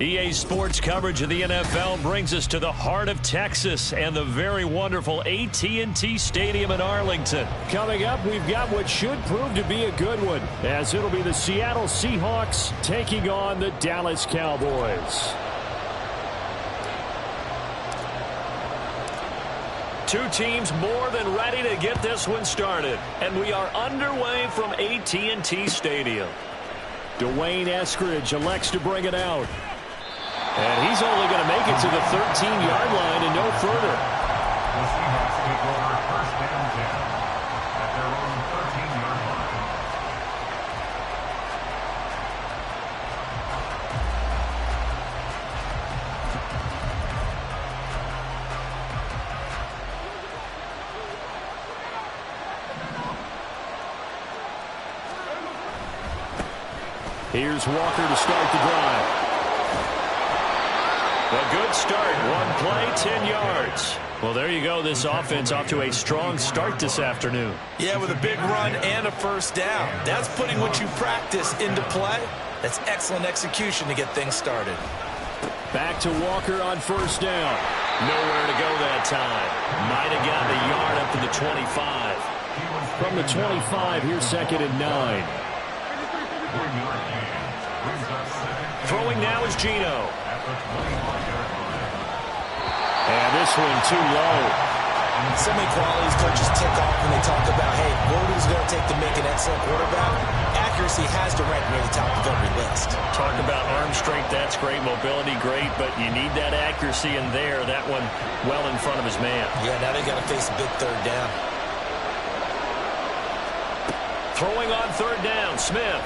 EA Sports coverage of the NFL brings us to the heart of Texas and the very wonderful AT&T Stadium in Arlington. Coming up, we've got what should prove to be a good one, as it'll be the Seattle Seahawks taking on the Dallas Cowboys. Two teams more than ready to get this one started, and we are underway from AT&T Stadium. Dwayne Eskridge elects to bring it out. And he's only going to make it to the 13-yard line and no further. The Seahawks take over first down 10 at their own 13-yard line. Here's Walker to start the drive. A good start. One play, 10 yards. Well, there you go. This offense off to a strong start this afternoon. Yeah, with a big run and a first down. That's putting what you practice into play. That's excellent execution to get things started. Back to Walker on first down. Nowhere to go that time. Might have gotten a yard up to the 25. From the 25, here's 2nd and 9. Throwing now is Geno. And this one too low. So many qualities coaches tick off when they talk about, hey, what is it going to take to make an excellent quarterback? Accuracy has to rank near the top of every list. Talk about arm strength, that's great. Mobility, great. But you need that accuracy in there. That one well in front of his man. Yeah, now they got to face a big third down. Throwing on third down, Smith.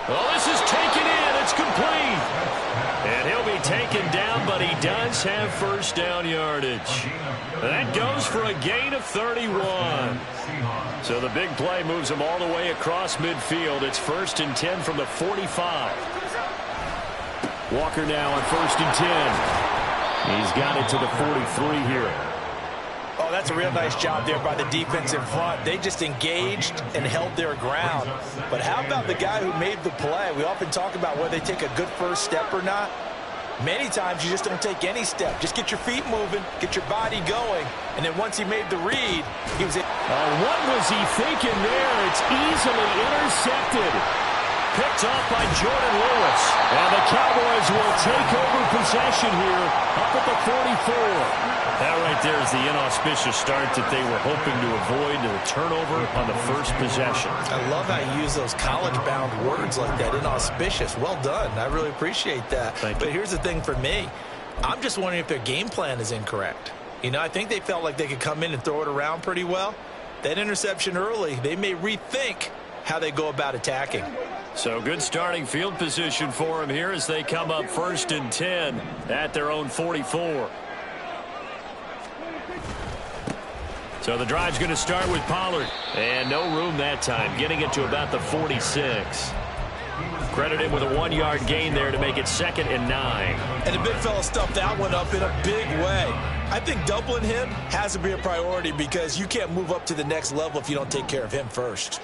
Oh, this is taken in. It's complete. And he'll be taken down, but he does have first down yardage. That goes for a gain of 31. So the big play moves him all the way across midfield. It's 1st and 10 from the 45. Walker now on 1st and 10. He's got it to the 43 here. Oh, that's a real nice job there by the defense in front. They just engaged and held their ground. But how about the guy who made the play? We often talk about whether they take a good first step or not. Many times you just don't take any step. Just get your feet moving, get your body going, and then once he made the read, he was in. What was he thinking there? It's easily intercepted. Picked off by Jordan Lewis. And the Cowboys will take over possession here up at the 44. That right there is the inauspicious start that they were hoping to avoid, the turnover on the first possession. I love how you use those college-bound words like that, inauspicious. Well done. I really appreciate that. But here's the thing for me. I'm just wondering if their game plan is incorrect. You know, I think they felt like they could come in and throw it around pretty well. That interception early, they may rethink how they go about attacking. So good starting field position for them here as they come up 1st and 10 at their own 44. So the drive's going to start with Pollard. And no room that time, getting it to about the 46. Credit him with a 1-yard gain there to make it 2nd and 9. And the big fella stuffed that one up in a big way. I think doubling him has to be a priority because you can't move up to the next level if you don't take care of him first.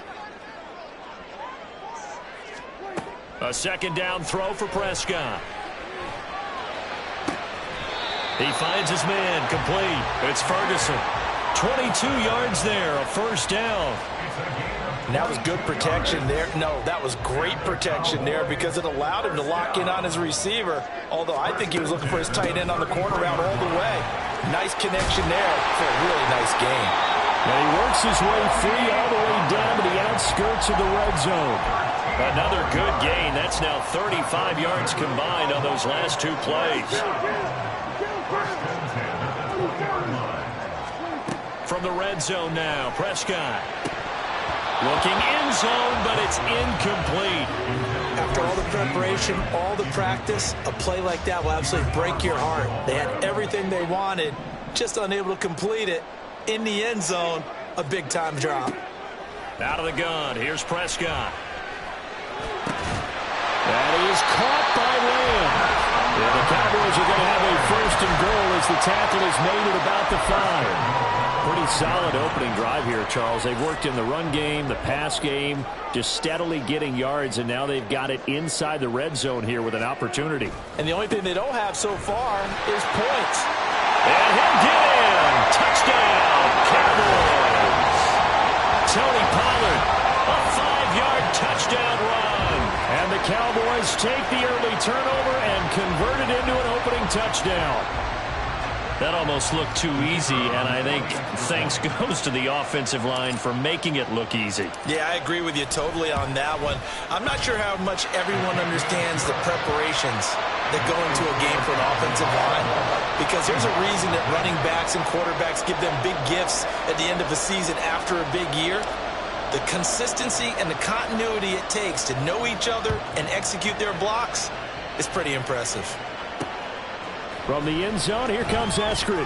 A 2nd down throw for Prescott. He finds his man, complete. It's Ferguson. 22 yards there, a first down. And that was good protection there. No, that was great protection there because it allowed him to lock in on his receiver, although I think he was looking for his tight end on the corner route all the way. Nice connection there for a really nice gain. And he works his way free all the way down to the outskirts of the red zone. Another good gain. That's now 35 yards combined on those last two plays. From the red zone now, Prescott. Looking in zone, but it's incomplete. After all the preparation, all the practice, a play like that will absolutely break your heart. They had everything they wanted, just unable to complete it. In the end zone, a big-time drop. Out of the gun, here's Prescott. That is caught by Lamb. And the Cowboys are going to have a 1st and goal as the tackle is made at about the 5. Pretty solid opening drive here, Charles. They've worked in the run game, the pass game, just steadily getting yards, and now they've got it inside the red zone here with an opportunity. And the only thing they don't have so far is points. And he'll get in. Touchdown, Cowboys. Tony Pollard, a 5-yard touchdown run. And the Cowboys take the early turnover and convert it into an opening touchdown. That almost looked too easy, and I think thanks goes to the offensive line for making it look easy. Yeah, I agree with you totally on that one. I'm not sure how much everyone understands the preparations that go into a game for an offensive line, because there's a reason that running backs and quarterbacks give them big gifts at the end of the season after a big year. The consistency and the continuity it takes to know each other and execute their blocks is pretty impressive. From the end zone, here comes Eskridge. The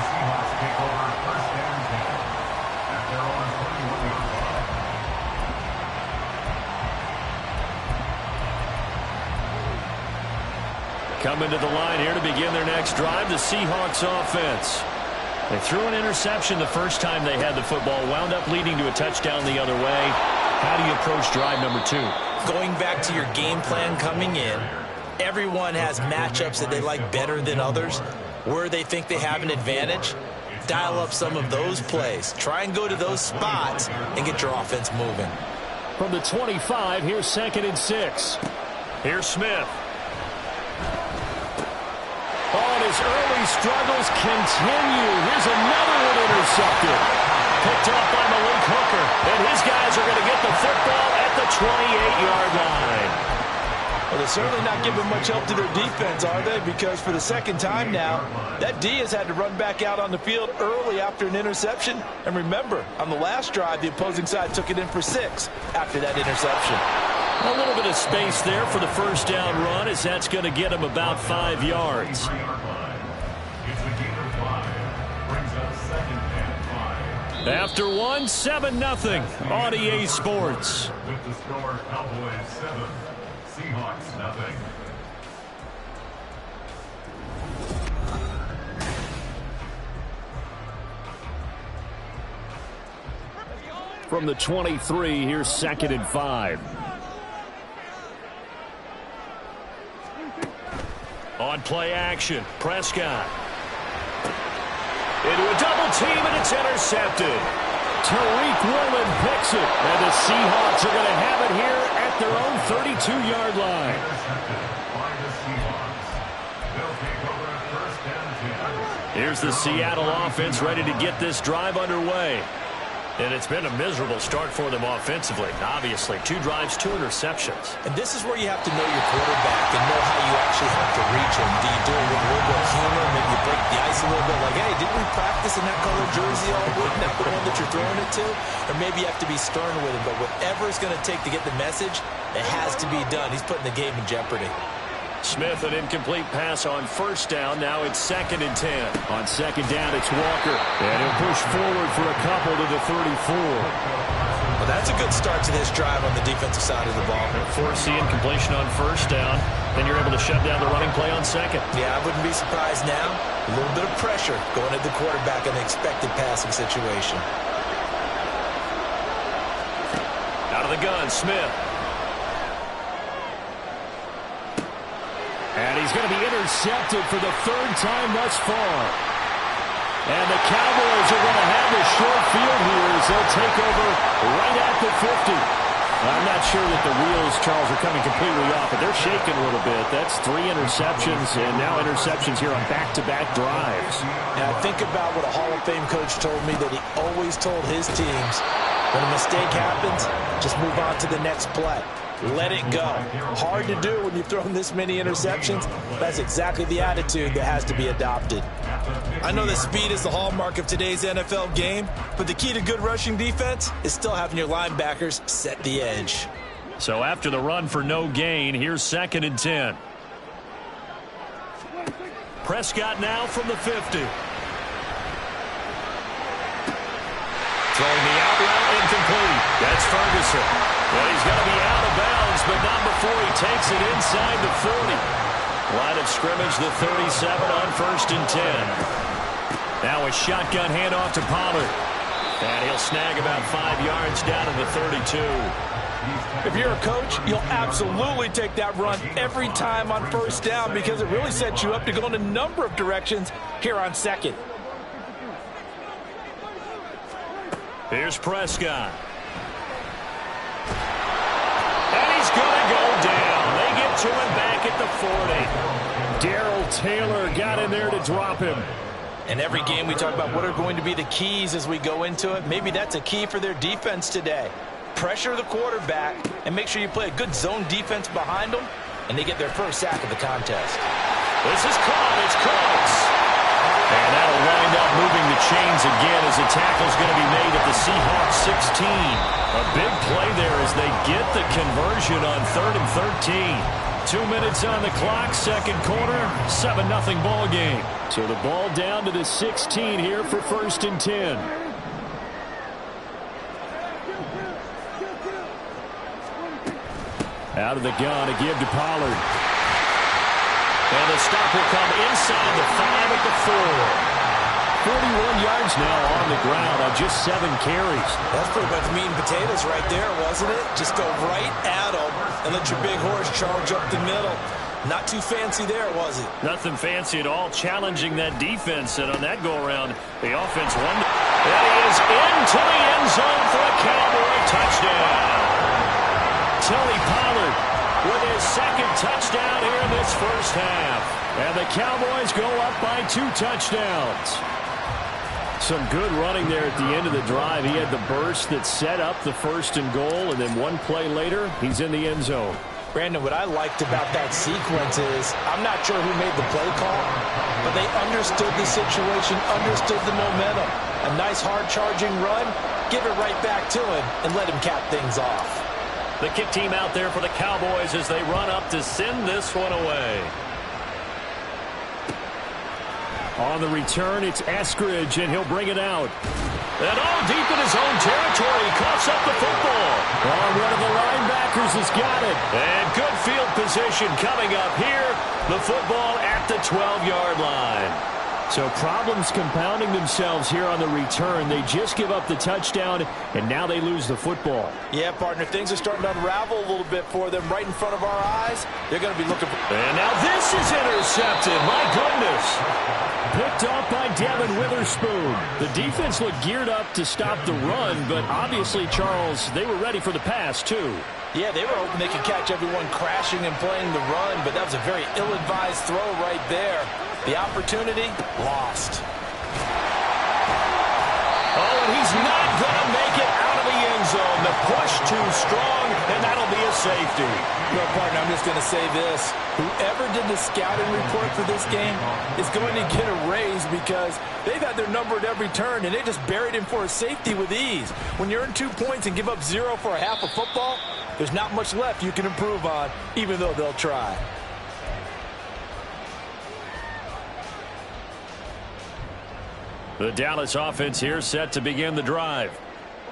Seahawks take over first down 10 at their own 31-yard line. Coming to the line here to begin their next drive, the Seahawks offense. They threw an interception the first time they had the football, wound up leading to a touchdown the other way. How do you approach drive number 2? Going back to your game plan coming in, everyone has matchups that they like better than others. Where they think they have an advantage, dial up some of those plays. Try and go to those spots and get your offense moving. From the 25, here's 2nd and 6. Here's Smith. Oh, his early struggles continue. Here's another one intercepted. Picked off by Malik Hooker. And his guys are going to get the football at the 28-yard line. Well, they're certainly not giving much help to their defense, are they? Because for the second time now, that D has had to run back out on the field early after an interception. And remember, on the last drive, the opposing side took it in for 6 after that interception. A little bit of space there for the first down run, as that's going to get him about 5 yards. It's a gain of 5. Brings up second and 5. After 1, 7-0 on EA Sports. With the score, Cowboys 7, Seahawks 0. From the 23, here's 2nd and 5. On play action, Prescott. Into a double team, and it's intercepted. Tariq Woolen picks it, and the Seahawks are going to have it here at their own 32-yard line. Intercepted by the Seahawks. They'll take over first and 10. Here's the Seattle offense ready to get this drive underway. And it's been a miserable start for them offensively. Obviously, 2 drives, 2 interceptions. And this is where you have to know your quarterback and know how you actually have to reach him. Do you do it with a little bit of humor? Maybe you break the ice a little bit like, hey, didn't we practice in that color jersey all week? That's the one that you're throwing it to? Or maybe you have to be stern with him. But whatever it's going to take to get the message, it has to be done. He's putting the game in jeopardy. Smith, an incomplete pass on first down. Now it's 2nd and 10. On 2nd down, it's Walker. And he'll push forward for a couple to the 34. Well, that's a good start to this drive on the defensive side of the ball. Forcing completion on first down. Then you're able to shut down the running play on 2nd. Yeah, I wouldn't be surprised now. A little bit of pressure going at the quarterback in the expected passing situation. Out of the gun, Smith. And he's going to be intercepted for the 3rd time thus far. And the Cowboys are going to have a short field here as they'll take over right at the 50. I'm not sure that the wheels, Charles, are coming completely off, but they're shaking a little bit. That's 3 interceptions, and now interceptions here on back-to-back drives. Now, think about what a Hall of Fame coach told me that he always told his teams, when a mistake happens, just move on to the next play. Let it go. Hard to do when you've thrown this many interceptions. That's exactly the attitude that has to be adopted. I know that speed is the hallmark of today's NFL game, but the key to good rushing defense is still having your linebackers set the edge. So after the run for no gain, here's 2nd and 10. Prescott now from the 50. Throwing the out route incomplete. That's Ferguson. Well, he's going to be out of bounds, but not before he takes it inside the 40. Line of scrimmage, the 37 on 1st and 10. Now a shotgun handoff to Pollard. And he'll snag about 5 yards down to the 32. If you're a coach, you'll absolutely take that run every time on 1st down because it really sets you up to go in a number of directions here on 2nd. Here's Prescott. And he's going to go down. They get to him back at the 40. Darrell Taylor got in there to drop him. In every game we talk about what are going to be the keys as we go into it. Maybe that's a key for their defense today. Pressure the quarterback and make sure you play a good zone defense behind them, and they get their first sack of the contest. This is caught. It's close. And that'll wind up moving the chains again as the tackle's going to be made at the Seahawks 16. A big play there as they get the conversion on 3rd and 13. 2 minutes on the clock, 2nd quarter, 7-0 ball game. So the ball down to the 16 here for 1st and 10. Out of the gun to give to Pollard. And the stop will come inside the 5 at the 4. 41 yards now on the ground on just 7 carries. That's pretty much meat and potatoes right there, wasn't it? Just go right at them and let your big horse charge up the middle. Not too fancy there, was it? Nothing fancy at all, challenging that defense. And on that go-around, the offense won. That is into the end zone for a Cowboy touchdown. Tony Pollard with his 2nd touchdown here in this first half. And the Cowboys go up by 2 touchdowns. Some good running there at the end of the drive. He had the burst that set up the 1st and goal, and then one play later, he's in the end zone. Brandon, what I liked about that sequence is I'm not sure who made the play call, but they understood the situation, understood the momentum. A nice hard-charging run, give it right back to him, and let him cap things off. The kick team out there for the Cowboys as they run up to send this one away. On the return, it's Eskridge, and he'll bring it out. And all deep in his own territory, he coughs up the football. One of the linebackers has got it. And good field position coming up here. The football at the 12-yard line. So problems compounding themselves here on the return. They just give up the touchdown, and now they lose the football. Yeah, partner, things are starting to unravel a little bit for them right in front of our eyes. They're going to be looking for... And now this is intercepted. My goodness. Picked off by Devin Witherspoon. The defense looked geared up to stop the run, but obviously, Charles, they were ready for the pass, too. Yeah, they were hoping they could catch everyone crashing and playing the run, but that was a very ill-advised throw right there. The opportunity, lost. Oh, and he's not going to make it out of the end zone. The push too strong, and that'll be a safety. Well, partner, I'm just going to say this. Whoever did the scouting report for this game is going to get a raise because they've had their number at every turn, and they just buried him for a safety with ease. When you earn 2 points and give up 0 for a half of football, there's not much left you can improve on, even though they'll try. The Dallas offense here set to begin the drive.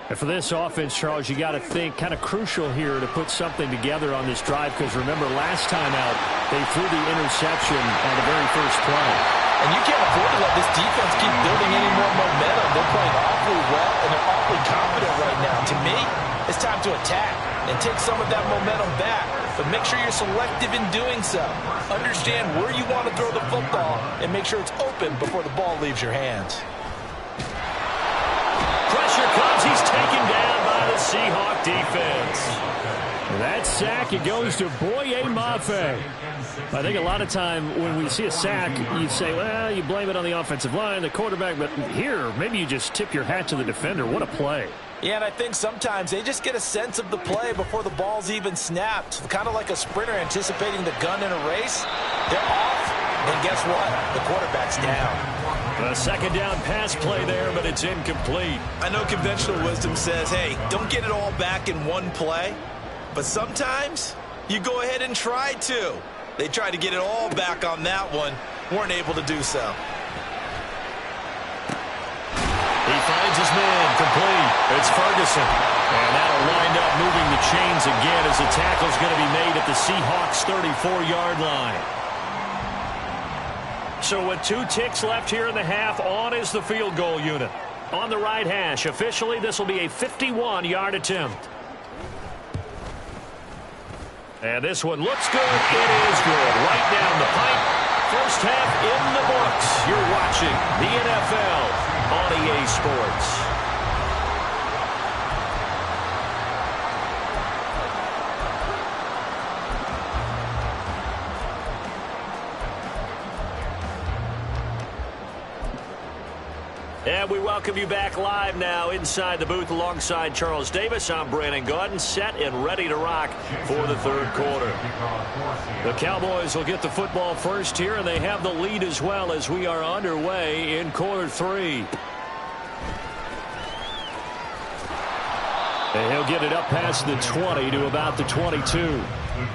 And for this offense, Charles, you got to think kind of crucial here to put something together on this drive because remember last time out they threw the interception on the very first play. And you can't afford to let this defense keep building any more momentum. They're playing awfully well and they're awfully confident right now. To me, it's time to attack and take some of that momentum back. But make sure you're selective in doing so. Understand where you want to throw the football and make sure it's open before the ball leaves your hands. Pressure comes. He's taken down by the Seahawk defense. That sack, it goes to Boye Mafe. I think a lot of time when we see a sack, you say, well, you blame it on the offensive line, the quarterback, but here, maybe you just tip your hat to the defender. What a play. Yeah, and I think sometimes they just get a sense of the play before the ball's even snapped. Kind of like a sprinter anticipating the gun in a race. They're off, and guess what? The quarterback's down. A second down pass play there, but it's incomplete. I know conventional wisdom says, hey, don't get it all back in one play. But sometimes you go ahead and try to. They tried to get it all back on that one. Weren't able to do so. He finds his man complete. It's Ferguson. And that'll wind up moving the chains again as the tackle's going to be made at the Seahawks 34-yard line. So with 2 ticks left here in the half, on is the field goal unit. On the right hash, officially this will be a 51-yard attempt. And this one looks good. It is good. Right down the pipe. First half in the books. You're watching the NFL on EA Sports. And we welcome you back live now inside the booth alongside Charles Davis. I'm Brandon Gaudin, set and ready to rock for the third quarter. The Cowboys will get the football first here, and they have the lead as well as we are underway in quarter 3. And he'll get it up past the 20 to about the 22. The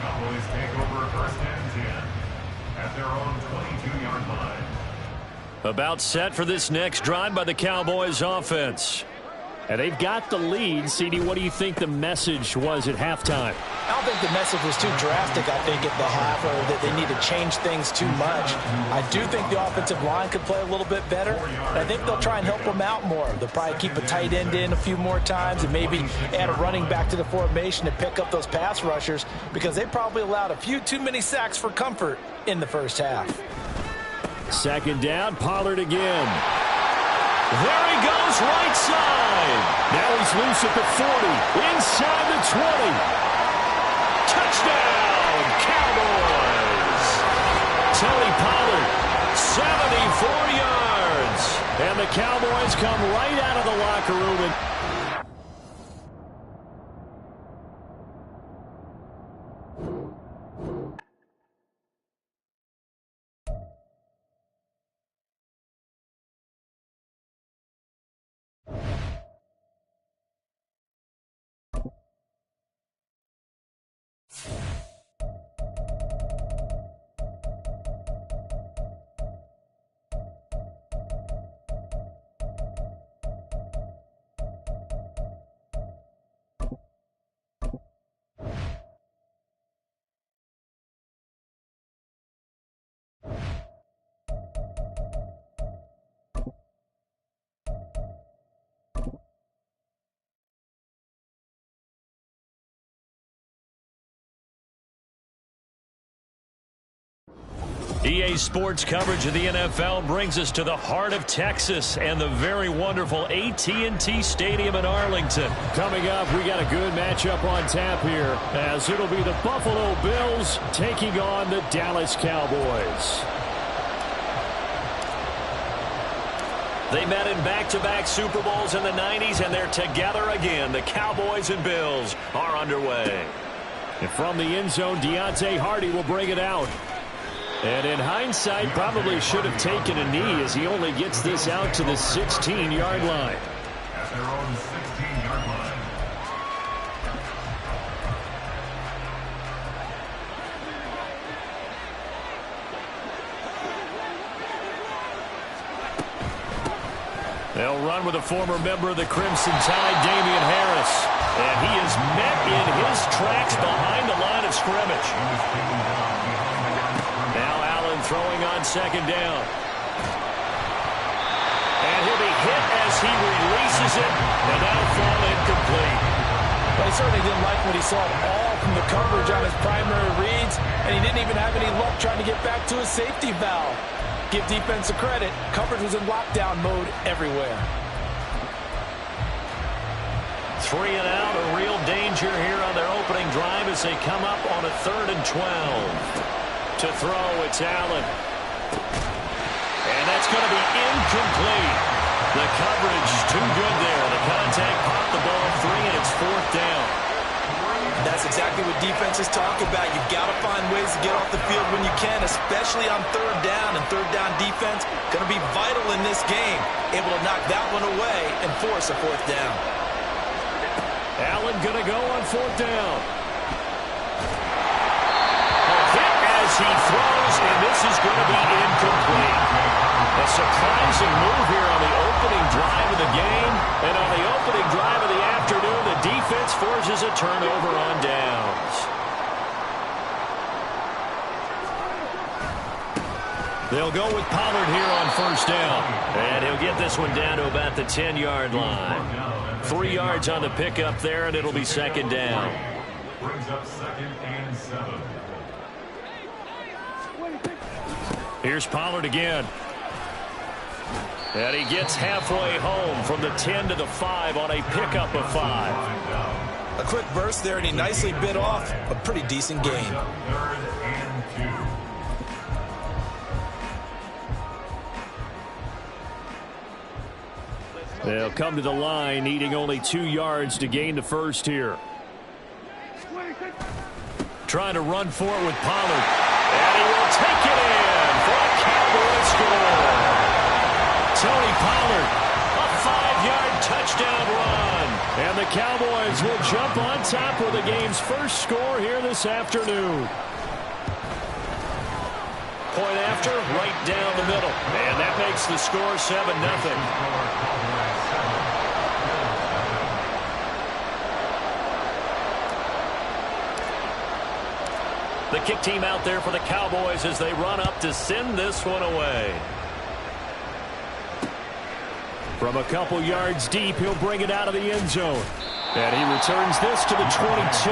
Cowboys take over first and 10 at their own 22-yard line. About set for this next drive by the Cowboys offense. And they've got the lead. CD, what do you think the message was at halftime? I don't think the message was too drastic, I think, at the half, or that they need to change things too much. I do think the offensive line could play a little bit better, and I think they'll try and help them out more. They'll probably keep a tight end in a few more times and maybe add a running back to the formation to pick up those pass rushers, because they probably allowed a few too many sacks for comfort in the first half. Second down, Pollard again. There he goes, right side. Now he's loose at the 40, inside the 20. Touchdown, Cowboys. Tony Pollard, 74 yards. And the Cowboys come right out of the locker room and EA Sports coverage of the NFL brings us to the heart of Texas and the very wonderful AT&T Stadium in Arlington. coming up, we got a good matchup on tap here, as it'll be the Buffalo Bills taking on the Dallas Cowboys. They met in back-to-back Super Bowls in the 90s, and they're together again. The Cowboys and Bills are underway. And from the end zone, Deontay Hardy will bring it out. And in hindsight, probably should have taken a knee, as he only gets this out to the 16-yard line. At their own 16-yard line. They'll run with a former member of the Crimson Tide, Damian Harris. And he is met in his tracks behind the line of scrimmage. Now Allen throwing on second down. And he'll be hit as he releases it, and that'll fall incomplete. But he certainly didn't like what he saw at all from the coverage on his primary reads, and he didn't even have any luck trying to get back to his safety valve. Give defense a credit. Coverage was in lockdown mode everywhere. 3 and out, a real danger here on their opening drive as they come up on a 3rd and 12. To throw, it's Allen. And that's going to be incomplete. The coverage too good there. The contact popped the ball free, and it's 4th down. That's exactly what defenses talk about. You've got to find ways to get off the field when you can, especially on 3rd down. And 3rd down defense going to be vital in this game. Able to knock that one away and force a 4th down. Allen going to go on 4th down. A hit as he throws, and this is going to be incomplete. A surprising move here on the opening drive of the game. And on the opening drive of the afternoon, the defense forces a turnover on downs. They'll go with Pollard here on first down. And he'll get this one down to about the 10-yard line. 3 yards on the pickup there, and it'll be second down. Brings up 2nd and 7. Here's Pollard again. And he gets halfway home from the 10 to the 5 on a pickup of 5. A quick burst there, and he nicely bit off a pretty decent gain. 3rd and 2. They'll come to the line, needing only 2 yards to gain the first here. Trying to run for it with Pollard. And he will take it in for a Cowboys score. Tony Pollard, a 5-yard touchdown run. And the Cowboys will jump on top with the game's first score here this afternoon. Point after, right down the middle. And that makes the score 7-0. The kick team out there for the Cowboys as they run up to send this one away. From a couple yards deep, he'll bring it out of the end zone. And he returns this to the 22.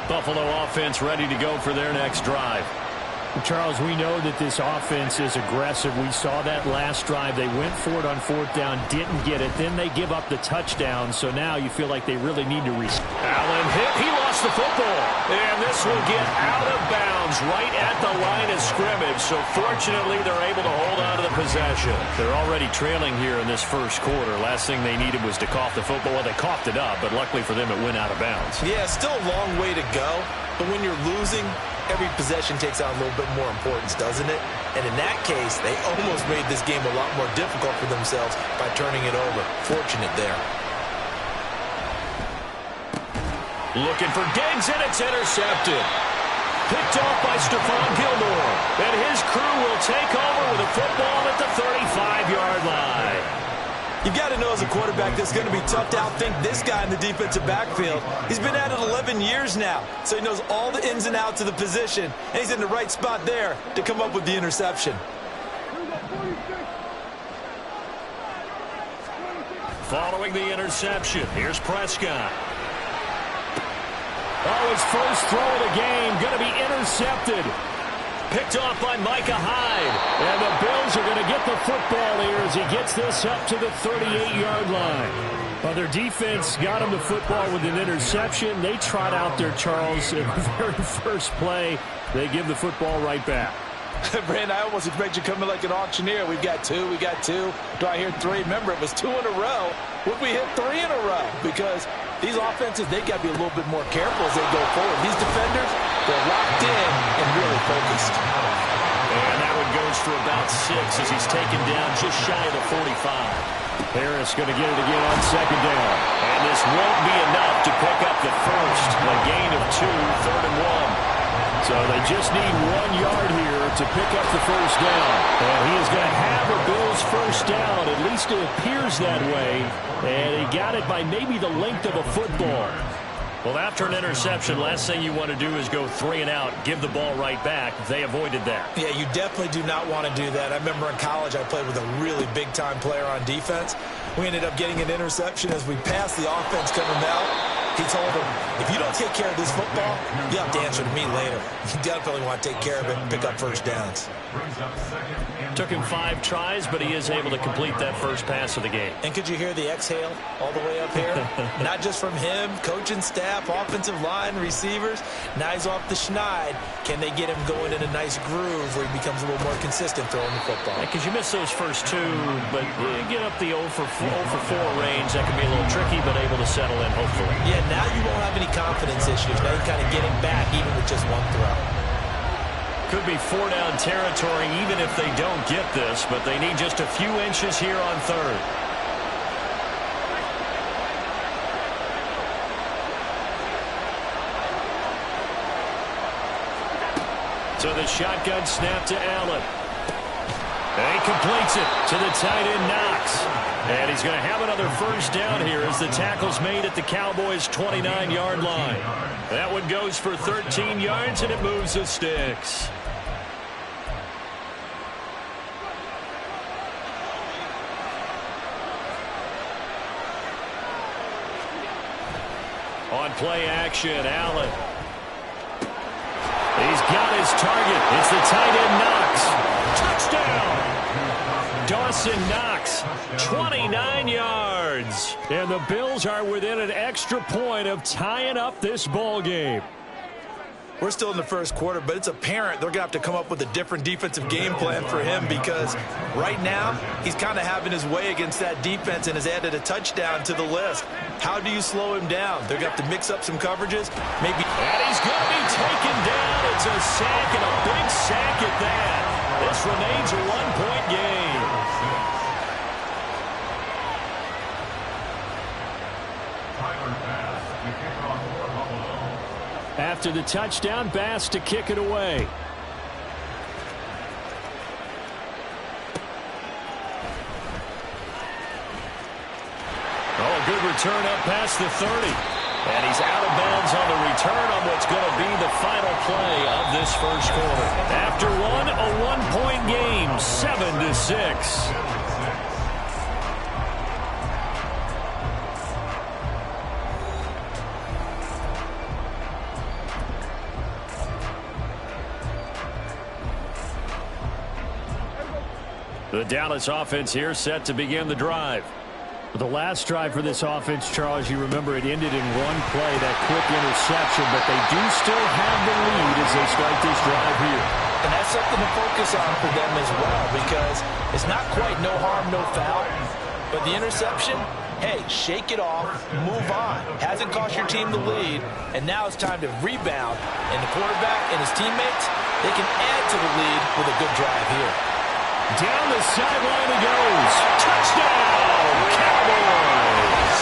Buffalo offense ready to go for their next drive. Charles, we know that this offense is aggressive. We saw that last drive. They went for it on 4th down, didn't get it. Then they give up the touchdown. So now you feel like they really need to Allen hit. He lost the football. And this will get out of bounds right at the line of scrimmage. So fortunately, they're able to hold on to the possession. They're already trailing here in this first quarter. Last thing they needed was to cough the football. Well, they coughed it up, but luckily for them, it went out of bounds. Yeah, still a long way to go. But when you're losing, every possession takes on a little bit more importance, doesn't it? And in that case, they almost made this game a lot more difficult for themselves by turning it over. Fortunate there. Looking for Diggs, and it's intercepted. Picked off by Stephon Gilmore. And his crew will take over with a football at the 35-yard line. You've got to know as a quarterback that's going to be tough to outthink this guy in the defensive backfield. He's been at it 11 years now, so he knows all the ins and outs of the position, and he's in the right spot there to come up with the interception. Following the interception, here's Prescott. Oh, his first throw of the game going to be intercepted. Picked off by Micah Hyde. And the Bills are going to get the football here as he gets this up to the 38-yard line. Well, their defense got him the football with an interception. They trot out there, Charles, in the very first play. They give the football right back. Brandon, I almost expect you to come in like an auctioneer. We've got 2, we got 2. Do I hear 3? Remember, it was 2 in a row. Would we hit 3 in a row? Because these offenses, they got to be a little bit more careful as they go forward. These defenders, they're locked in and really focused. And that one goes for about 6 as he's taken down just shy of the 45. Harris going to get it again on 2nd down. And this won't be enough to pick up the first. A gain of 2, 3rd and 1. So they just need 1 yard here to pick up the first down. And he is going to have the Bills' first down. At least it appears that way. And he got it by maybe the length of a football. Well, after an interception, last thing you want to do is go 3 and out, give the ball right back. They avoided that. Yeah, you definitely do not want to do that. I remember in college I played with a really big-time player on defense. We ended up getting an interception as we passed the offense coming out. He told him, if you don't take care of this football, you have to answer to me later. You definitely want to take care of it and pick up first downs. Took him 5 tries, but he is able to complete that first pass of the game. And could you hear the exhale all the way up here? Not just from him, coaching staff, offensive line, receivers. Now he's off the schneid. Can they get him going in a nice groove where he becomes a little more consistent throwing the football? Because you miss those first 2, but you get up the 0 for 4 range. That can be a little tricky, but able to settle in, hopefully. Yeah, now you won't have any confidence issues. Now you kind of get him back even with just 1 throw. Could be 4-down territory even if they don't get this, but they need just a few inches here on 3rd. So the shotgun snap to Allen. And he completes it to the tight end, Knox. And he's going to have another first down here as the tackle's made at the Cowboys' 29-yard line. That one goes for 13 yards, and it moves the sticks. On play action, Allen. He's got his target. It's the tight end, Knox. Touchdown! Dawson Knox, 29 yards. And the Bills are within an extra point of tying up this ball game. We're still in the first quarter, but it's apparent they're going to have to come up with a different defensive game plan for him because right now he's kind of having his way against that defense and has added a touchdown to the list. How do you slow him down? They're going to have to mix up some coverages. Maybe. And he's going to be taken down. It's a sack and a big sack at that. This remains a one-point game. After the touchdown, Bass to kick it away. Oh, good return up past the 30. And he's out of bounds on the return on what's going to be the final play of this first quarter. After one, a one-point game, 7-6. The Dallas offense here set to begin the drive. The last drive for this offense, Charles, you remember it ended in one play, that quick interception, but they do still have the lead as they start this drive here. And that's something to focus on for them as well because it's not quite no harm, no foul, but the interception, hey, shake it off, move on. Hasn't cost your team the lead, and now it's time to rebound. And the quarterback and his teammates, they can add to the lead with a good drive here. Down the sideline he goes. Touchdown, Cowboys!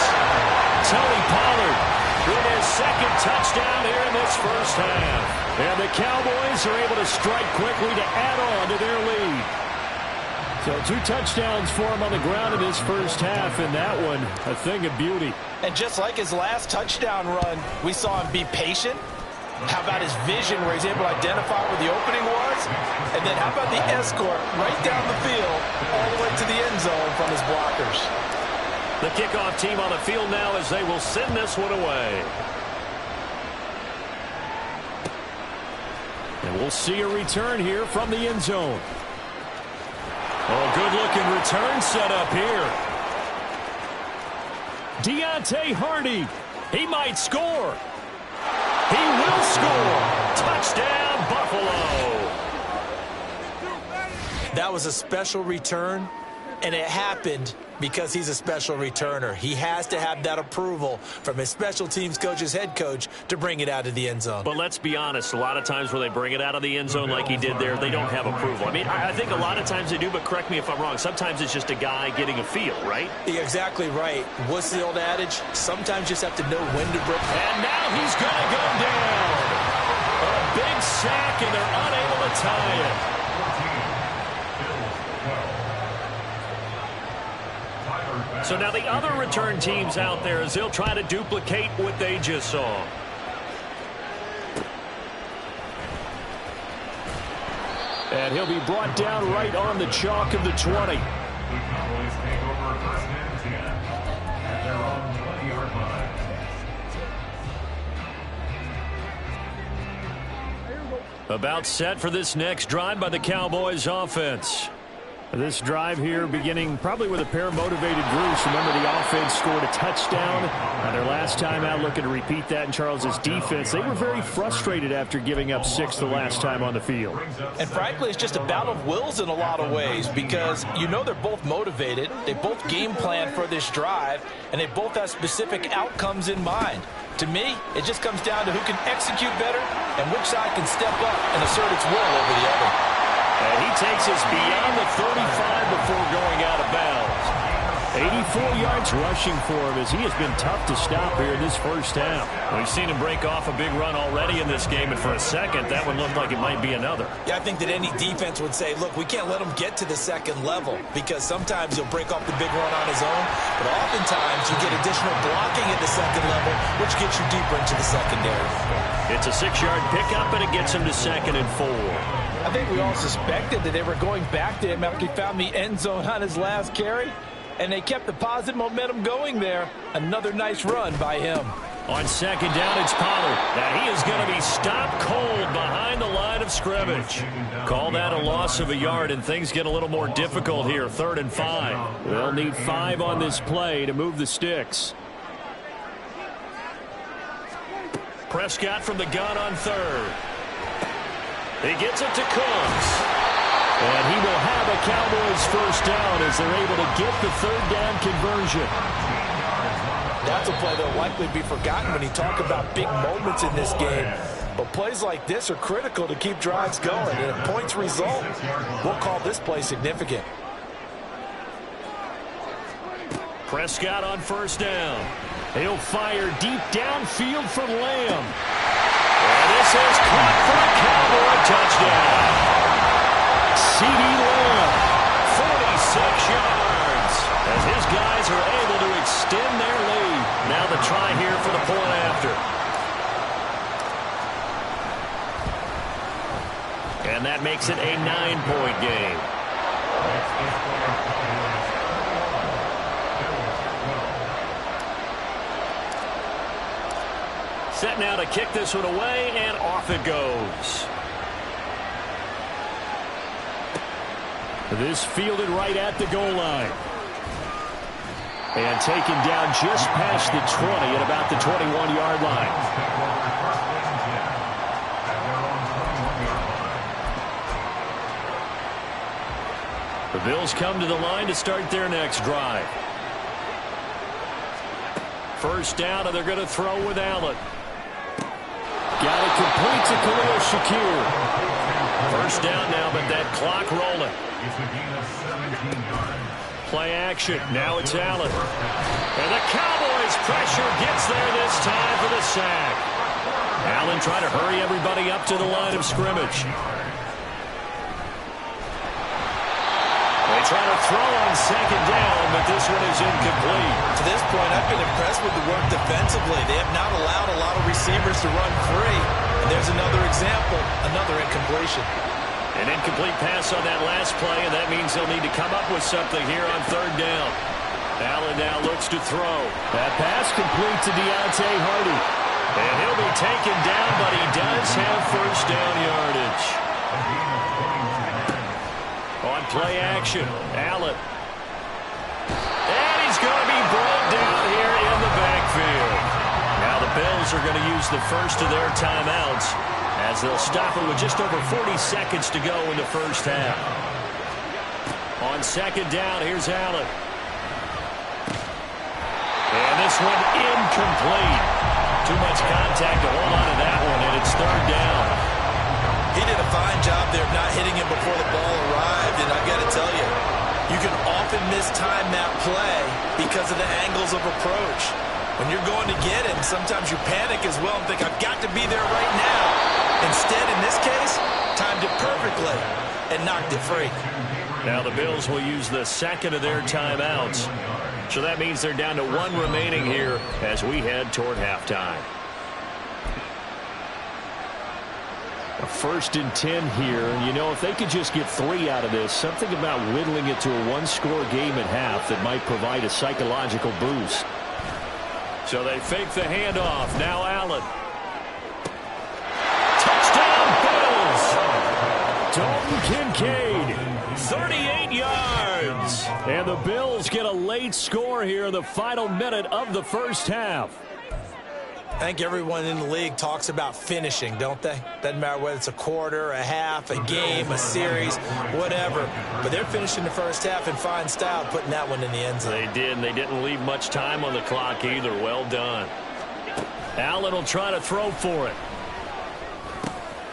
Tony Pollard with his second touchdown here in this first half. And the Cowboys are able to strike quickly to add on to their lead. So 2 touchdowns for him on the ground in this first half, and that one a thing of beauty. And just like his last touchdown run, we saw him be patient. How about his vision where he's able to identify where the opening was? And then how about the escort right down the field all the way to the end zone from his blockers? The kickoff team on the field now as they will send this one away. And we'll see a return here from the end zone. Oh, good-looking return set up here. Deontay Hardy. He might score. He will score. Touchdown, Buffalo. That was a special return, and it happened because he's a special returner. He has to have that approval from his special teams coach's head coach to bring it out of the end zone. But let's be honest, a lot of times when they bring it out of the end zone like he did there, they don't have approval. I mean, I think a lot of times they do, but correct me if I'm wrong. Sometimes it's just a guy getting a feel, right? You're exactly right. What's the old adage? Sometimes you just have to know when to break. And now he's going to go down. A big sack, and they're unable to tie it. So now the other return teams out there as they'll try to duplicate what they just saw. And he'll be brought down right on the chalk of the 20. The Cowboys take over first and 10 at their own 20-yard line. About set for this next drive by the Cowboys offense. This drive here beginning probably with a pair of motivated groups. Remember, the offense scored a touchdown on their last time out, looking to repeat that in Charles's defense. They were very frustrated after giving up 6 the last time on the field. And frankly, it's just a battle of wills in a lot of ways because you know they're both motivated. They both game plan for this drive, and they both have specific outcomes in mind. To me, it just comes down to who can execute better and which side can step up and assert its will over the other. And he takes us beyond the 35 before going out of bounds. 84 yards rushing for him as he has been tough to stop here in this first half. We've seen him break off a big run already in this game, and for a second, that one looked like it might be another. Yeah, I think that any defense would say, look, we can't let him get to the second level because sometimes he'll break off the big run on his own, but oftentimes you get additional blocking at the second level, which gets you deeper into the secondary. It's a 6-yard pickup, and it gets him to 2nd and 4. I think we all suspected that they were going back to him after he found the end zone on his last carry, and they kept the positive momentum going there. Another nice run by him. On 2nd down, it's Pollard. Now he is going to be stopped cold behind the line of scrimmage. Call that a loss of a yard, and things get a little more difficult here. 3rd and 5. They'll need 5 on this play to move the sticks. Prescott from the gun on 3rd. He gets it to Cooks. And he will have a Cowboys first down as they're able to get the 3rd down conversion. That's a play that'll likely be forgotten when you talk about big moments in this game. But plays like this are critical to keep drives going. And if points result, we'll call this play significant. Prescott on 1st down. He'll fire deep downfield from Lamb. And this is caught for a Cowboy touchdown. CeeDee Lamb, 46 yards, as his guys are able to extend their lead. Now the try here for the point after. And that makes it a 9-point game. Set now to kick this one away, and off it goes. This fielded right at the goal line. And taken down just past the 20 at about the 21-yard line. The Bills come to the line to start their next drive. 1st down, and they're going to throw with Allen. Got it complete to Khalil Shakir. 1st down now, but that clock rolling. Play action. Now it's Allen. And the Cowboys pressure gets there this time for the sack. Allen trying to hurry everybody up to the line of scrimmage. They try to throw on 2nd down, but this one is incomplete. To this point, I've been impressed with the work defensively. They have not allowed a lot of receivers to run free. And there's another example, another incompletion. An incomplete pass on that last play, and that means they'll need to come up with something here on 3rd down. Allen now looks to throw. That pass complete to Deontay Hardy. And he'll be taken down, but he does have 1st down yardage. On play action, Allen. And he's going to be brought down here in the backfield. Now the Bills are going to use the first of their timeouts as they'll stop it with just over 40 seconds to go in the first half. On 2nd down, here's Allen. And this one incomplete. Too much contact to hold on to that one, and it's 3rd down. He did a fine job there of not hitting him before the ball arrived, and I've got to tell you, you can often mistime that play because of the angles of approach. When you're going to get him, sometimes you panic as well and think, I've got to be there right now. Instead, in this case, timed it perfectly and knocked it free. Now the Bills will use the 2nd of their timeouts. So that means they're down to 1 remaining here as we head toward halftime. A 1st and 10 here. And, you know, if they could just get 3 out of this, something about whittling it to a 1-score game at half that might provide a psychological boost. So they fake the handoff. Now Allen. Touchdown Bills! Dalton Kincaid. 38 yards. And the Bills get a late score here in the final minute of the first half. I think everyone in the league talks about finishing, don't they? Doesn't matter whether it's a quarter, a half, a game, a series, whatever. But they're finishing the first half in fine style, putting that one in the end zone. They did, and they didn't leave much time on the clock either. Well done. Allen will try to throw for it.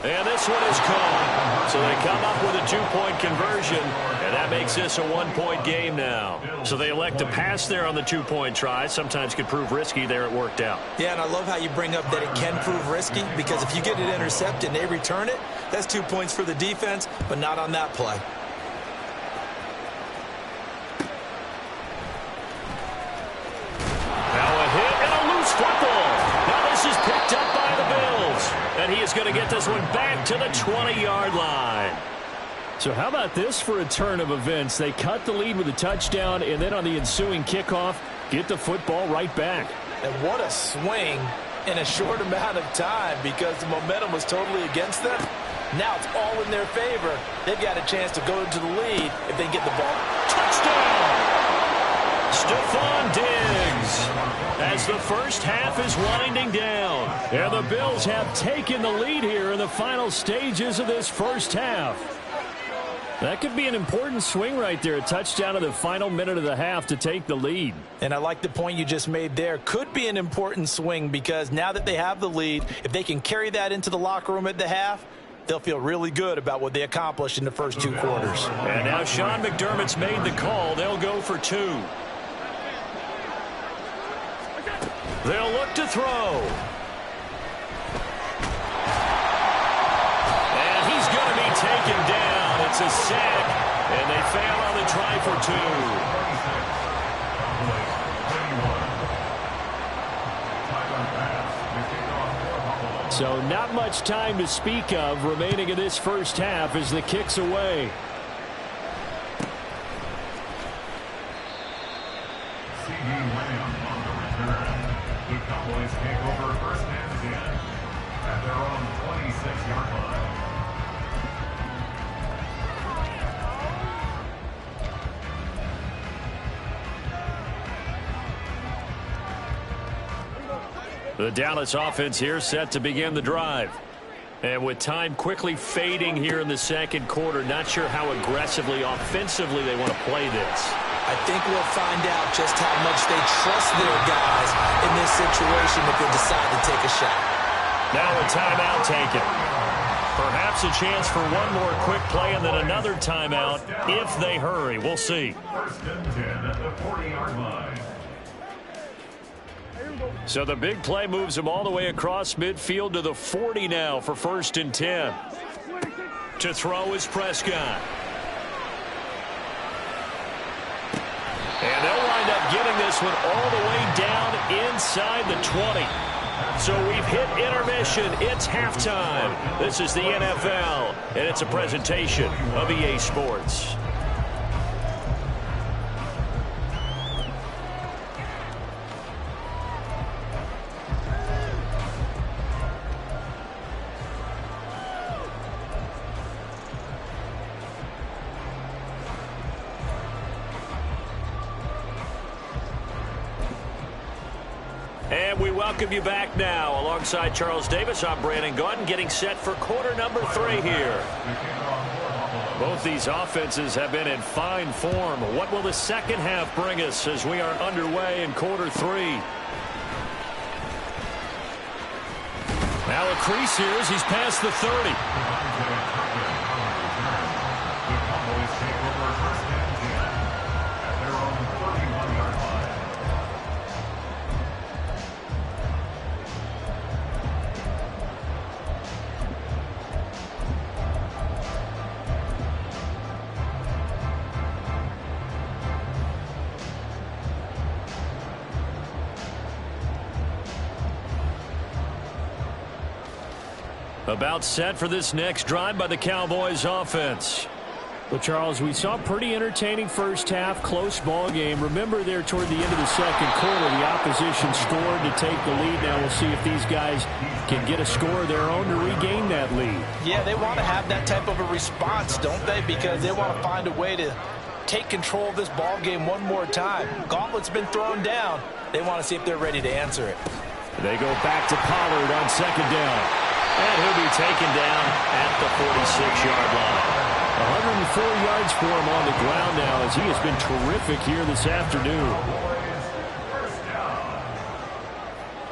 And this one is caught. So they come up with a 2-point conversion, and that makes this a 1-point game now. So they elect to pass there on the 2-point try. Sometimes could prove risky. There it worked out. Yeah, and I love how you bring up that it can prove risky, because if you get it intercepted and they return it, that's 2 points for the defense, but not on that play. Now a hit and a loose football. Now this is picked up by the Bills. And he is going to get this one back to the 20-yard line. So how about this for a turn of events? They cut the lead with a touchdown, and then on the ensuing kickoff, get the football right back. And what a swing in a short amount of time, because the momentum was totally against them. Now it's all in their favor. They've got a chance to go into the lead if they get the ball. Touchdown! Stephon Diggs, as the first half is winding down. And the Bills have taken the lead here in the final stages of this first half. That could be an important swing right there. A touchdown in the final minute of the half to take the lead. And I like the point you just made there. Could be an important swing, because now that they have the lead, if they can carry that into the locker room at the half, they'll feel really good about what they accomplished in the first 2 quarters. And now Sean McDermott's made the call. They'll go for 2. They'll look to throw. And he's going to be taken down. It's a sack, and they fail on the try for 2. So not much time to speak of remaining in this first half as the kick's away. The Cowboys take over first and 10 at their own 26-yard line. The Dallas offense here set to begin the drive. And with time quickly fading here in the second quarter, not sure how aggressively, offensively they want to play this. I think we'll find out just how much they trust their guys in this situation if they decide to take a shot. Now a timeout taken. Perhaps a chance for one more quick play and then another timeout if they hurry. We'll see. First and 10 at the 40-yard line. So the big play moves them all the way across midfield to the 40 now for first and 10. To throw is Prescott. And they'll wind up getting this one all the way down inside the 20. So we've hit intermission. It's halftime. This is the NFL, and it's a presentation of EA Sports. And we welcome you back now. Alongside Charles Davis, I'm Brandon Gaudin, getting set for quarter number 3 here. Both these offenses have been in fine form. What will the second half bring us as we are underway in quarter 3? Now a crease here as he's past the 30. About set for this next drive by the Cowboys offense. Well, Charles, we saw a pretty entertaining first half, close ball game. Remember there toward the end of the second quarter, the opposition scored to take the lead. Now we'll see if these guys can get a score of their own to regain that lead. Yeah, they want to have that type of a response, don't they? Because they want to find a way to take control of this ball game one more time. Gauntlet's been thrown down. They want to see if they're ready to answer it. They go back to Pollard on second down. And he'll be taken down at the 46-yard line. 104 yards for him on the ground now as he has been terrific here this afternoon. First down.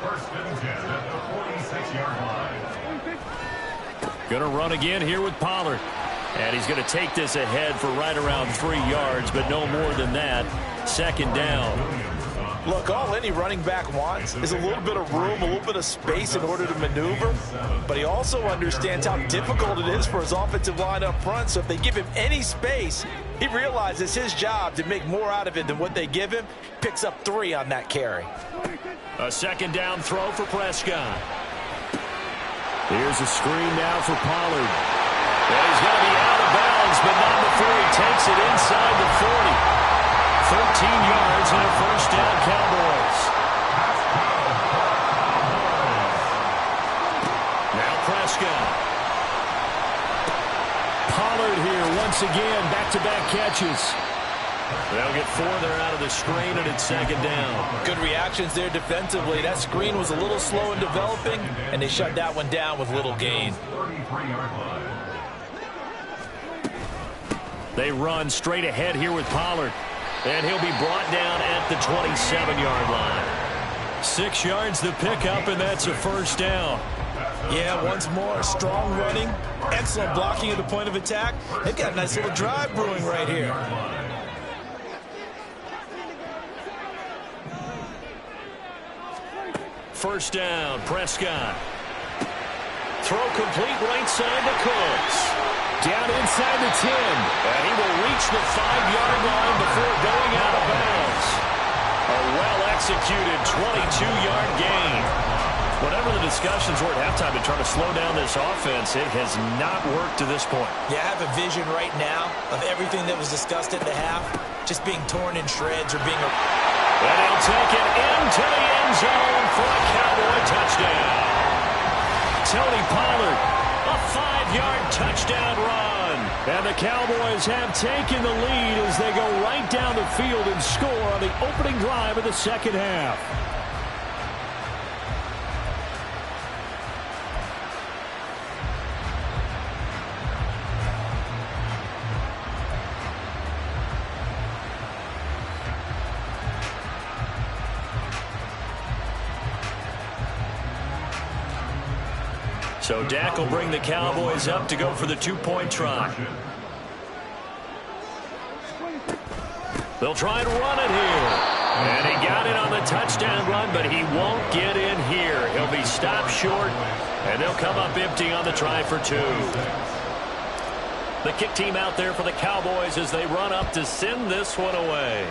First and 10 at the 46-yard line. Going to run again here with Pollard. And he's going to take this ahead for right around 3 yards, but no more than that. Second down. Look, all any running back wants is a little bit of room, a little bit of space in order to maneuver. But he also understands how difficult it is for his offensive line up front. So if they give him any space, he realizes his job to make more out of it than what they give him. Picks up 3 on that carry. A second down throw for Prescott. Here's a screen now for Pollard. Well, he's going to be out of bounds, but not before he takes it inside the 40. 13 yards and a first down, Cowboys. Now Prescott. Pollard here once again, back-to-back catches. They'll get 4 there out of the screen, and it's second down. Good reactions there defensively. That screen was a little slow in developing, and they shut that one down with little gain. They run straight ahead here with Pollard. And he'll be brought down at the 27-yard line. 6 yards the pickup, and that's a first down. Yeah, once more, strong running, excellent blocking at the point of attack. They've got a nice little drive brewing right here. First down, Prescott. Throw complete right side to Cooks. Down inside the 10. And he will reach the 5-yard line before going out of bounds. A well-executed 22-yard gain. Whatever the discussions were at halftime to try to slow down this offense, it has not worked to this point. Yeah, I have a vision right now of everything that was discussed at the half just being torn in shreds or being... And he'll take it into the end zone for a Cowboy touchdown. Tony Pollard, a 5-yard touchdown run. And the Cowboys have taken the lead as they go right down the field and score on the opening drive of the second half. So Dak will bring the Cowboys up to go for the 2-point try. They'll try and run it here. And he got it on the touchdown run, but he won't get in here. He'll be stopped short, and they'll come up empty on the try for 2. The kick team out there for the Cowboys as they run up to send this one away.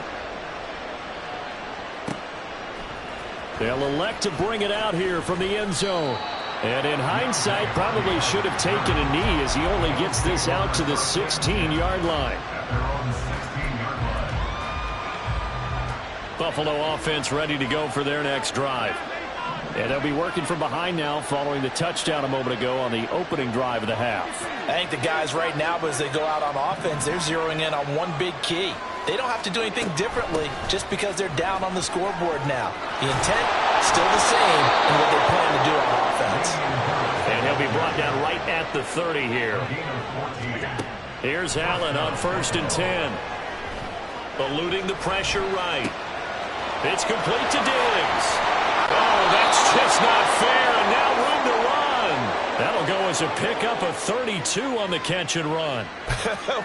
They'll elect to bring it out here from the end zone. And in hindsight, probably should have taken a knee as he only gets this out to the 16-yard line. Buffalo offense ready to go for their next drive. And they'll be working from behind now following the touchdown a moment ago on the opening drive of the half. I think the guys right now, as they go out on offense, they're zeroing in on one big key. They don't have to do anything differently just because they're down on the scoreboard now. The intent, still the same in what they plan to do on offense. And he'll be brought down right at the 30 here. Here's Allen on 1st and 10. Eluding the pressure right. It's complete to Diggs. Oh, that's just not fair, and now room to run. That'll go as a pickup of 32 on the catch and run.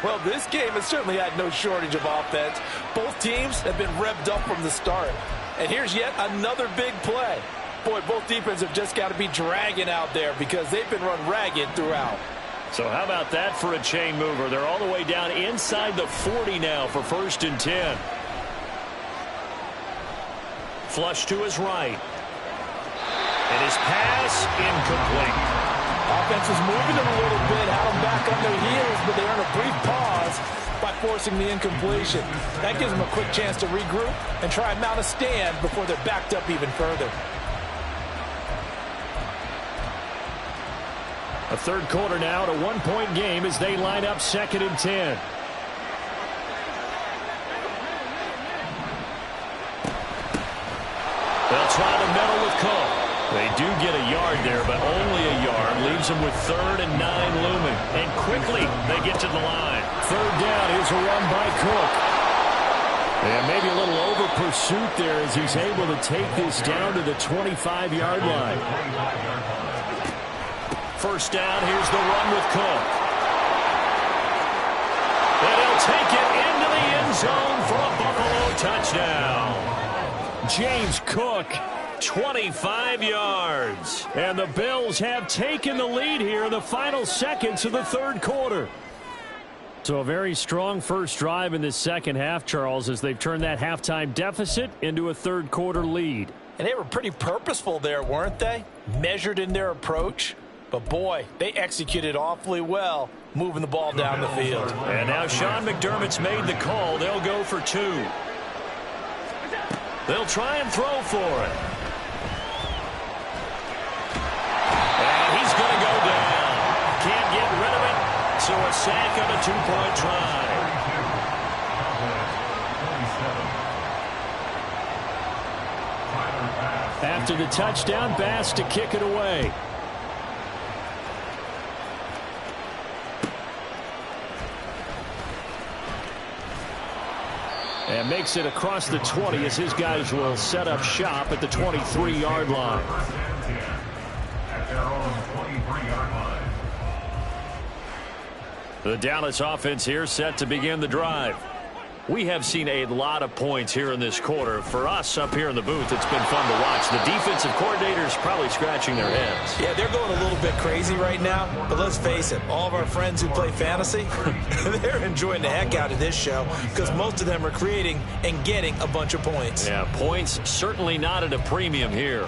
Well, this game has certainly had no shortage of offense. Both teams have been revved up from the start. And here's yet another big play. Boy, both defenses have just got to be dragging out there because they've been run ragged throughout. So how about that for a chain mover? They're all the way down inside the 40 now for 1st and 10. Flush to his right. And his pass incomplete. Offense was moving them a little bit, had them back on their heels, but they earned a brief pause by forcing the incompletion. That gives them a quick chance to regroup and try and mount a stand before they're backed up even further. A third quarter now, to 1-point game as they line up 2nd and 10. They'll try to meddle with Cook. They do get a yard there, but only a yard. Leaves them with 3rd and 9 looming. And quickly, they get to the line. 3rd down. Here's a run by Cook. And maybe a little over pursuit there as he's able to take this down to the 25-yard line. 1st down. Here's the run with Cook. James Cook. 25 yards. And the Bills have taken the lead here in the final seconds of the third quarter. So a very strong first drive in this second half, Charles, as they've turned that halftime deficit into a third quarter lead. And they were pretty purposeful there, weren't they? Measured in their approach. But boy, they executed awfully well, moving the ball down the field. And now Sean McDermott's made the call. They'll go for 2. They'll try and throw for it. And he's going to go down. Can't get rid of it. So a sack on a 2-point try. After the touchdown, Bass to kick it away. And makes it across the 20 as his guys will set up shop at the 23-yard line. At their own 23-yard line. The Dallas offense here set to begin the drive. We have seen a lot of points here in this quarter. For us up here in the booth, it's been fun to watch. The defensive coordinators probably scratching their heads. Yeah, they're going a little bit crazy right now. But let's face it, all of our friends who play fantasy, they're enjoying the heck out of this show because most of them are creating and getting a bunch of points. Yeah, points certainly not at a premium here.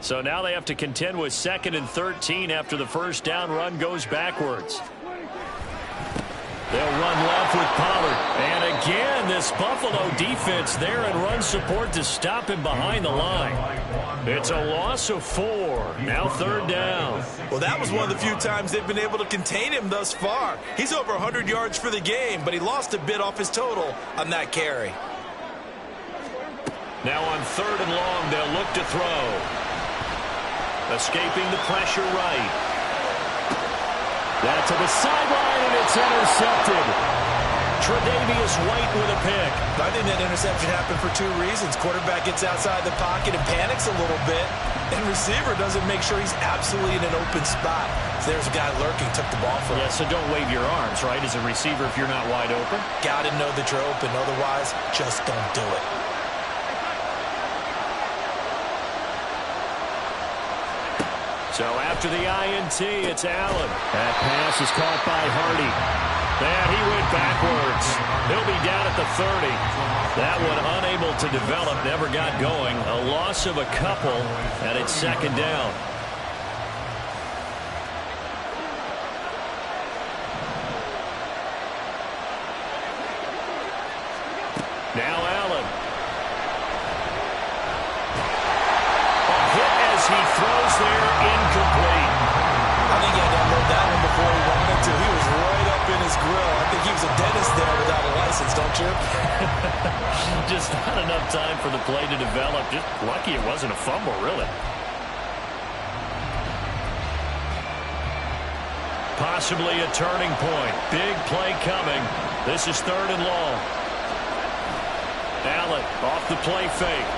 So now they have to contend with 2nd and 13 after the first down run goes backwards. They'll run left with Pollard. And again, this Buffalo defense there in run support to stop him behind the line. It's a loss of 4. Now 3rd down. Well, that was one of the few times they've been able to contain him thus far. He's over 100 yards for the game, but he lost a bit off his total on that carry. Now on 3rd and long, they'll look to throw. Escaping the pressure right. That to the sideline, and it's intercepted. Tre'Davious White with a pick. I think that interception happened for 2 reasons. Quarterback gets outside the pocket and panics a little bit, and receiver doesn't make sure he's absolutely in an open spot. So there's a guy lurking, took the ball from him. Yeah, so don't wave your arms, right, as a receiver if you're not wide open. Got to know that you're open. Otherwise, just don't do it. So after the INT, it's Allen. That pass is caught by Hardy. And he went backwards. He'll be down at the 30. That one unable to develop, never got going. A loss of a couple, and it's 2nd down. Now Allen. A hit as he throws there, incomplete. I think he had to unload that one before he wanted to. He was right up in his grill. I think he was a dentist there without a license, don't you? Just not enough time for the play to develop. Just lucky it wasn't a fumble, really. Possibly a turning point. Big play coming. This is 3rd and long. Allen off the play fake.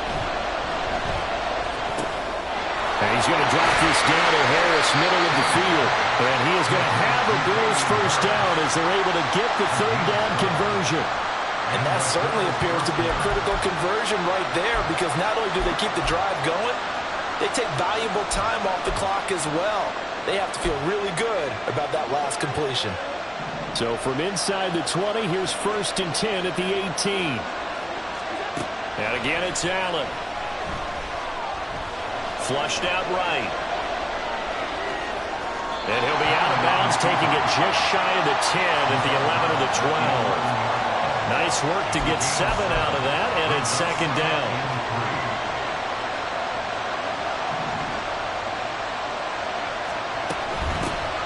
And he's going to drop this down to Harris, middle of the field. And he is going to have a Bills first down as they're able to get the 3rd down conversion. And that certainly appears to be a critical conversion right there because not only do they keep the drive going, they take valuable time off the clock as well. They have to feel really good about that last completion. So from inside the 20, here's 1st and 10 at the 18. And again, it's Allen. Flushed out right. And he'll be out of bounds, taking it just shy of the 10 at the 11 of the 12. Nice work to get 7 out of that, and it's 2nd down.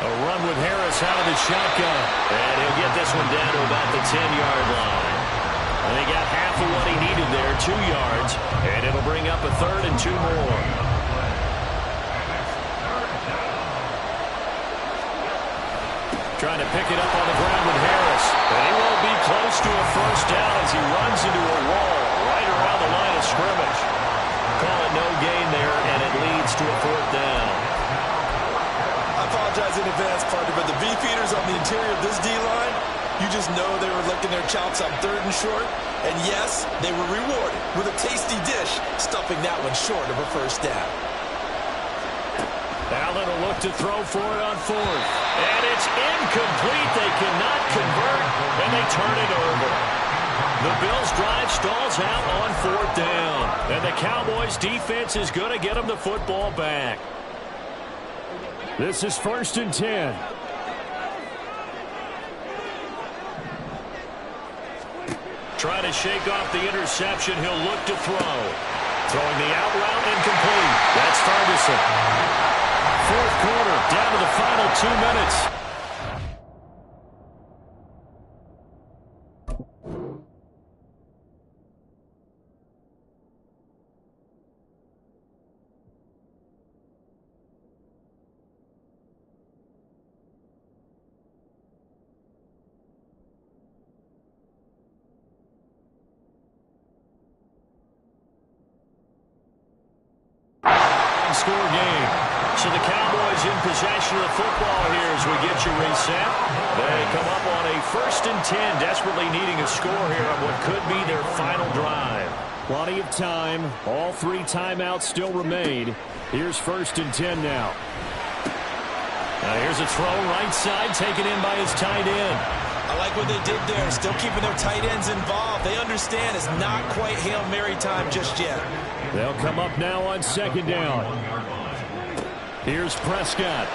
A run with Harris out of the shotgun. And he'll get this one down to about the 10-yard line. And they got half of what he needed there, 2 yards. And it'll bring up a 3rd and 2 more. Trying to pick it up on the ground with Harris. And he won't be close to a first down as he runs into a wall right around the line of scrimmage. Call it no gain there, and it leads to a 4th down. I apologize in advance, partner, but the beef eaters on the interior of this D-line, You just know they were licking their chops on 3rd and short. And yes, they were rewarded with a tasty dish, stuffing that one short of a first down. Allen will look to throw for it on 4th. And it's incomplete. They cannot convert, and they turn it over. The Bills' drive stalls out on 4th down. And the Cowboys' defense is going to get them the football back. This is 1st and 10. Trying to shake off the interception. He'll look to throw. Throwing the out route, incomplete. That's Ferguson. 4th quarter, down to the final 2 minutes. Score game. So the Cowboys in possession of the football here as we get you reset. They come up on a 1st and 10, desperately needing a score here on what could be their final drive. Plenty of time. All 3 timeouts still remain. Here's 1st and 10 now. Here's a throw right side, taken in by his tight end. I like what they did there, still keeping their tight ends involved. They understand it's not quite Hail Mary time just yet. They'll come up now on 2nd down. Here's Prescott.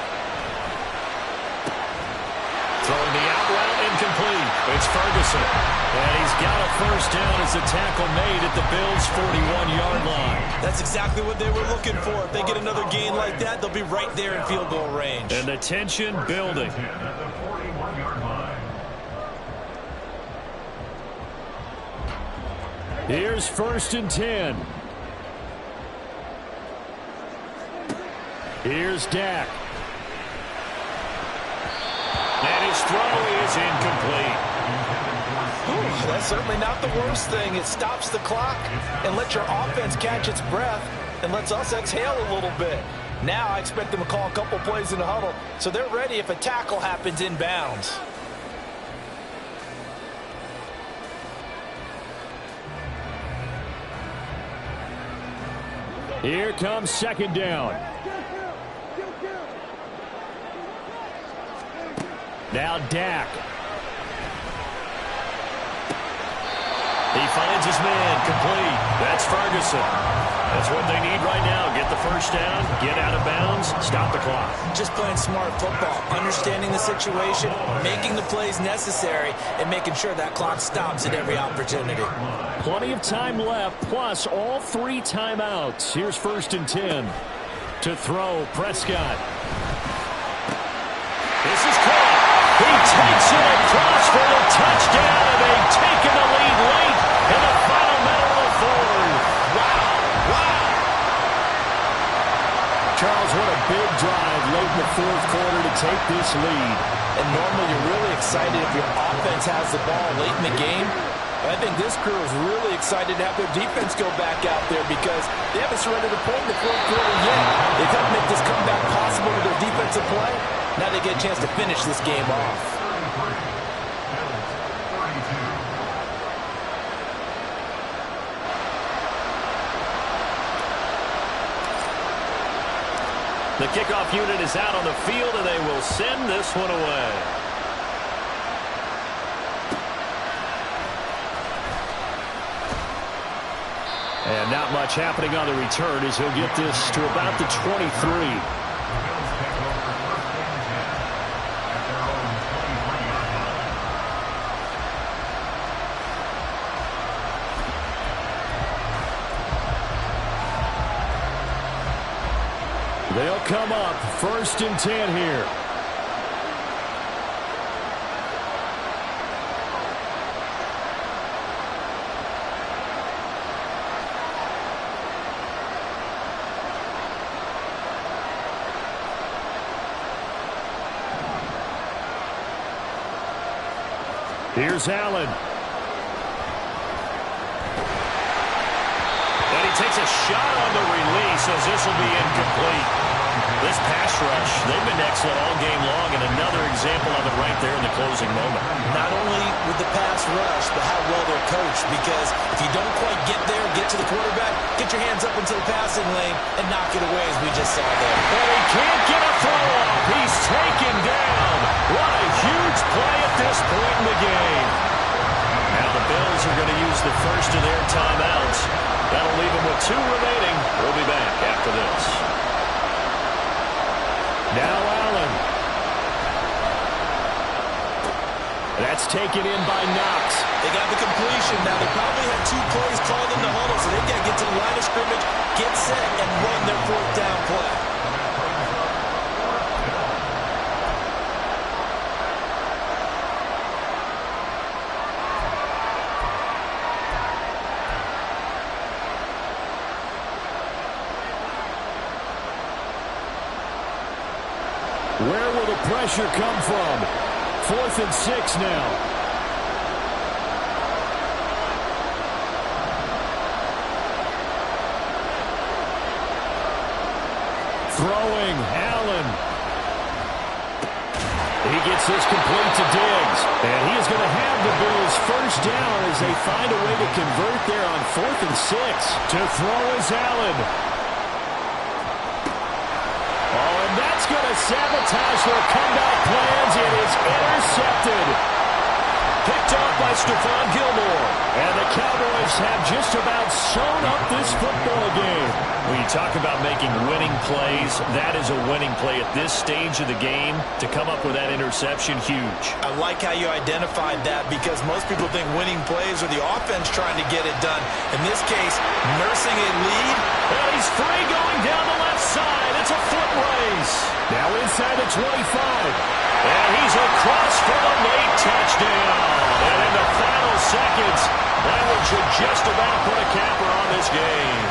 Throwing the out route, incomplete. It's Ferguson. And he's got a first down as the tackle made at the Bills' 41-yard line. That's exactly what they were looking for. If they get another gain like that, they'll be right there in field goal range. And the tension building. Here's 1st and 10. Here's Dak. And his throw is incomplete. Ooh, that's certainly not the worst thing. It stops the clock and lets your offense catch its breath and lets us exhale a little bit. Now I expect them to call a couple plays in the huddle so they're ready if a tackle happens inbounds. Here comes 2nd down. Now Dak. He finds his man, complete. That's Ferguson. That's what they need right now. Get the first down, get out of bounds, stop the clock. Just playing smart football, understanding the situation, making the plays necessary, and making sure that clock stops at every opportunity. Plenty of time left, plus all 3 timeouts. Here's 1st and 10. To throw, Prescott. This is caught. He takes it across for the touchdown, and they've taken the lead late in the final minute of the 4th. Wow, wow. Charles, what a big drive late in the 4th quarter to take this lead. And normally you're really excited if your offense has the ball late in the game. But I think this crew is really excited to have their defense go back out there because they haven't surrendered a point in the 4th quarter yet. They've helped make this comeback possible with their defensive play. Now they get a chance to finish this game off. The kickoff unit is out on the field, and they will send this one away. And not much happening on the return as he'll get this to about the 23. They'll come up 1st and 10 here. Here's Allen. And he takes a shot on the release as this will be incomplete. This pass rush, they've been excellent all game long, and another example of it right there in the closing moment. Not only with the pass rush, but how well they're coached. Because if you don't quite get there, get to the quarterback, get your hands up into the passing lane and knock it away, as we just saw there. And he can't get a throw off. He's taken down. What a huge play at this point in the game. Now the Bills are going to use the first of their timeouts. That'll leave them with 2 remaining. We'll be back after this. Now Allen. That's taken in by Knox. They got the completion. Now they probably had 2 plays called in the huddle, so they've got to get to the line of scrimmage, get set, and run their 4th down play. Where will the pressure come from? 4th and 6 now. Throwing, Allen. He gets this complete to Diggs. And he is going to have the Bills first down as they find a way to convert there on 4th and 6. To throw is Allen. Oh, and that's going to sabotage their comeback plans. It is intercepted. Picked off by Stephon Gilmore. And the Cowboys have just about sewn up this football game. When you talk about making winning plays, that is a winning play at this stage of the game. To come up with that interception, huge. I like how you identified that, because most people think winning plays are the offense trying to get it done. In this case, nursing a lead. And he's free going down the left side. It's a foot race. Now inside the 25. And he's across for the late touchdown. And in the final seconds, that should just about put a capper on this game.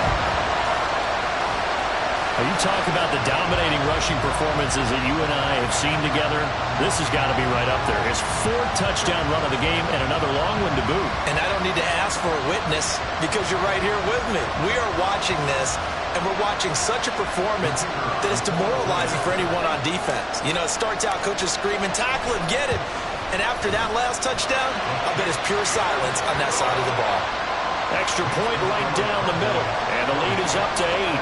You talk about the dominating rushing performances that you and I have seen together. This has got to be right up there. His 4th touchdown run of the game and another long one to boot. And I don't need to ask for a witness, because you're right here with me. We are watching this, and we're watching such a performance that is demoralizing for anyone on defense. You know, it starts out coaches screaming, tackle him, get him. And after that last touchdown, I bet it's pure silence on that side of the ball. Extra point right down the middle. And the lead is up to 8.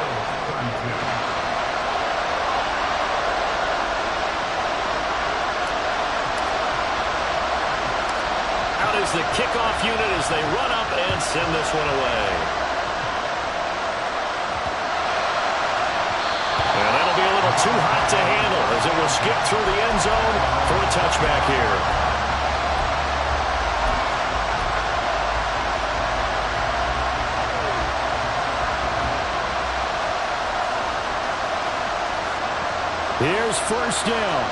Out is the kickoff unit as they run up and send this one away. And that'll be a little too hot to handle as it will skip through the end zone for a touchback here. Here's first down.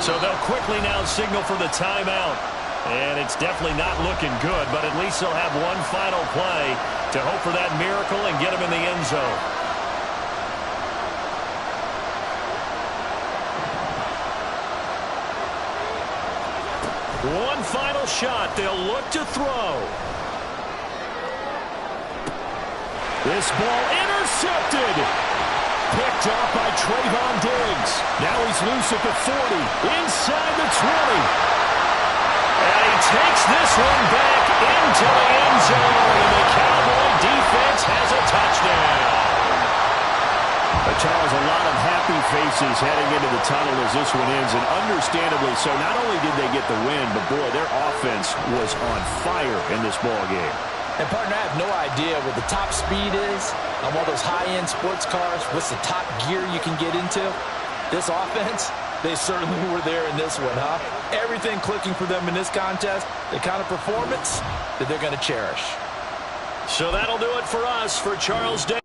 So they'll quickly now signal for the timeout. And it's definitely not looking good, but at least they'll have one final play to hope for that miracle and get them in the end zone. One final shot. They'll look to throw. This ball intercepted. Picked off by Trayvon Diggs. Now he's loose at the 40. Inside the 20. And he takes this one back into the end zone. And the Cowboy defense has a touchdown. Charles, a lot of happy faces heading into the tunnel as this one ends, and understandably so. Not only did they get the win, but boy, their offense was on fire in this ball game. And partner, I have no idea what the top speed is on one of those high-end sports cars. What's the top gear you can get into? This offense, they certainly were there in this one, huh? Everything clicking for them in this contest, the kind of performance that they're going to cherish. So that'll do it for us. For Charles Day.